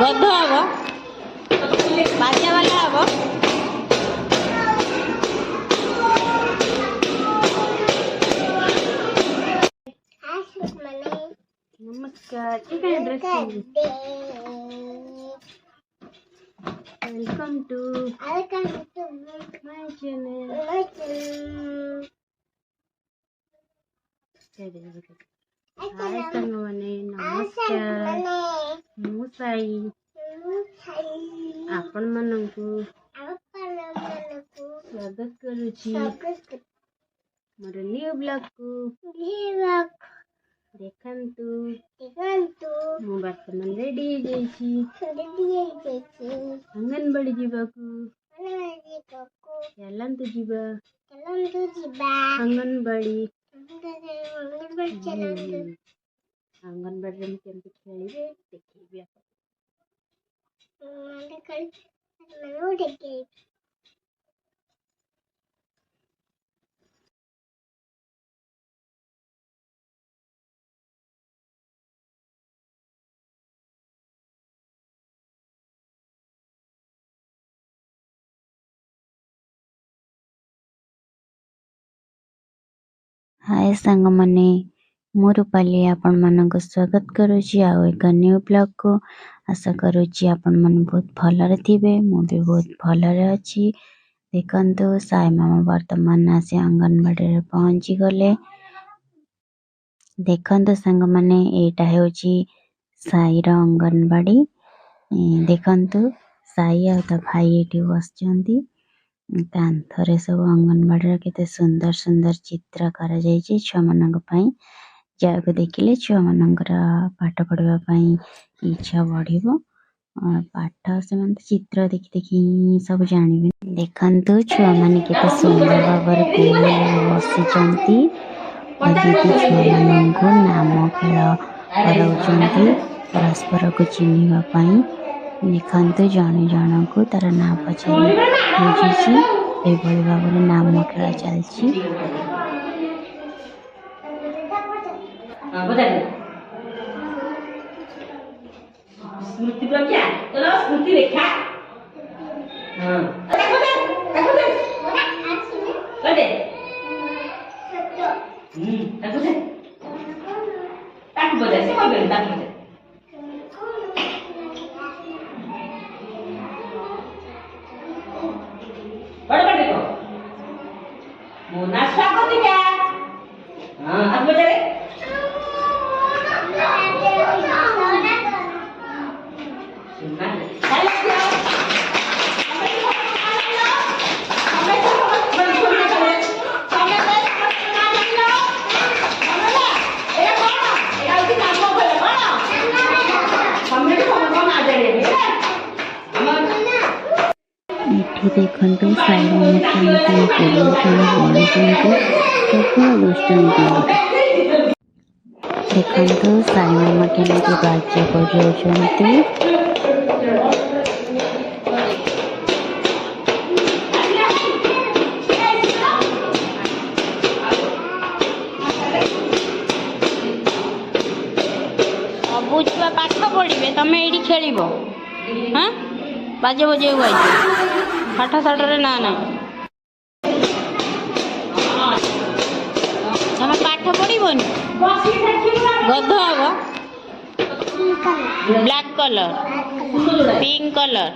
गध हम बाजा वाला हम नमस्कार welcome to my channel hi संगमने नमस्कार मु साई आपण मनकु स्वागत करूची मोर न्यू ब्लॉग को देखंतु मु वर्तमान रेडी अंगनवाड़ी जीवाकू चलंतु जीवा अंगनवाड़ी अंगनवाड़ी में केमती खेलिबे देखिबे हाय संग मने मु रूपाली आपण मन को स्वागत करूची आ एक न्यू ब्लॉग को आशा करूची आपण मन बहुत भलरे थिबे मु भी बहुत भलरे अछि देखंतु साई मामा वर्तमान आसे अंगनवाड़ी रे पहुंची गले देखंतु संग मने एटा हेउची साईरा अंगनवाड़ी देखंतु साई आ त भाई एठी बसचंती कांथरे सब अंगनवाड़ी केते सुंदर सुंदर चित्र करा जायछि छुआ मनक पई जाको देखिले छुआ मनकर पाठ पढ़वा पई इच्छा बढ़िबो पाठ से मन चित्र देखि देखि सब जानिबे देखंतु छुआ मन केते सुंदर बाबर बसी चंती दीदी छुआ मनको नाम खेला कराउचंती परस्पर को चिन्हिबा पई देखंतु जाने जाना को तार ना पछाई बुझिछि ए बड़ी बाबरे नाम खेला चलछि स्मृति प्रज्ञा चलो स्मृति रेखा हां कदे ताक बजा से हो ताक बजा बड़ देखो मोना स्वागत क्या हां अब बजा रे सुनना चल देखंतु साइड में देखंतु साई मामा केमती बाजा बजाउछंती बुझवा पाठ पढ़िबे तमे एडी खेलिबो हां बाजे बजे हुआ पाठ साठ रे ना ना तमे पाठ पढ़िबोनी गध हम black colour pink colour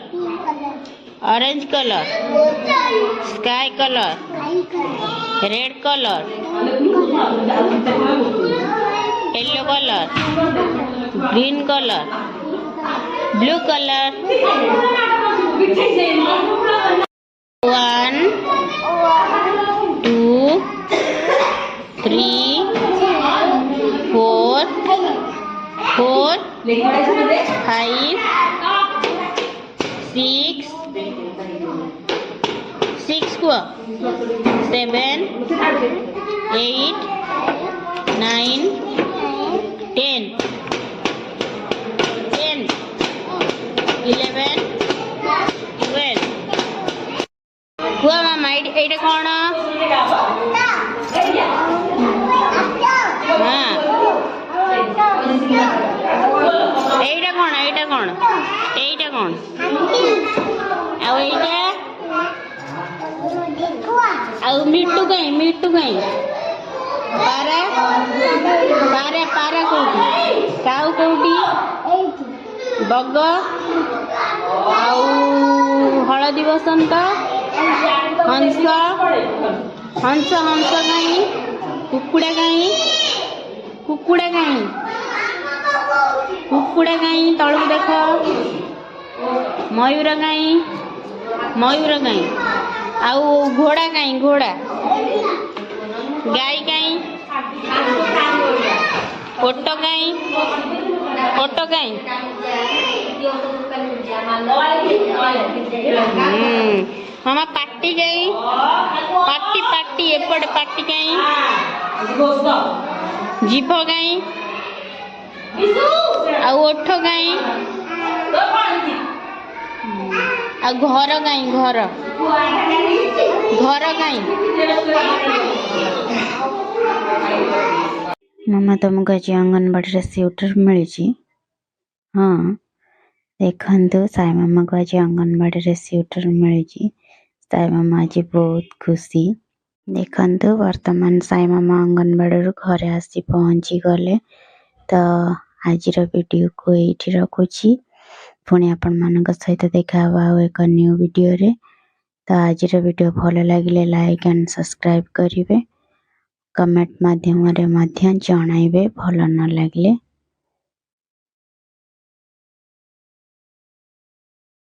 orange colour sky colour red colour yellow colour green colour blue colour 1 2 3 4 4 5 6 6 को 7 8 9 10 10 11 12 कुआ मामा एटा कौन हाँ एटा कौन ଆଉ ମିଟୁ କାଇଁ ପାରା ପାରା ପାରା କୋଉଠି କାଉ କୋଉଠି ବଗ ଆଉ ହଳଦୀ ବସନ୍ତ ହଂସ ହଂସ ହଂସ କାଇଁ କୁକୁଡ଼ା କାଇଁ କୁକୁଡ଼ା କାଇଁ କୁକୁଡ଼ା କାଇଁ ତଳକୁ ଦେଖ ମୟୂର କାଇଁ ଆଉ ଘୋଡ଼ା କାଇଁ ଘୋଡ଼ା ଗାଈ କାଇଁ ଓଟ କାଇଁ मामा पाटी काई पाटी एपटे पाटी काई जीभ काई आ ओठ काई आ घर काई घर काई मामा तुमको आज अंगनवाड़ी रे स्वेटर मिली हाँ देखु साई मामा को आज अंगनवाड़ी रे स्वेटर मिली साई मामा आज बहुत खुशी देखु वर्तमान साई मामा अंगनवाड़ी घरे आसी पहुँची गले तो आज वीडियो को ये रखुची पुणी आपण मान सहित देखा एक न्यू वीडियो रे तो आज वीडियो भल लगे लाइक एंड सब्सक्राइब करेंगे कमेंट माध्यम रे जनइबे भल न लगे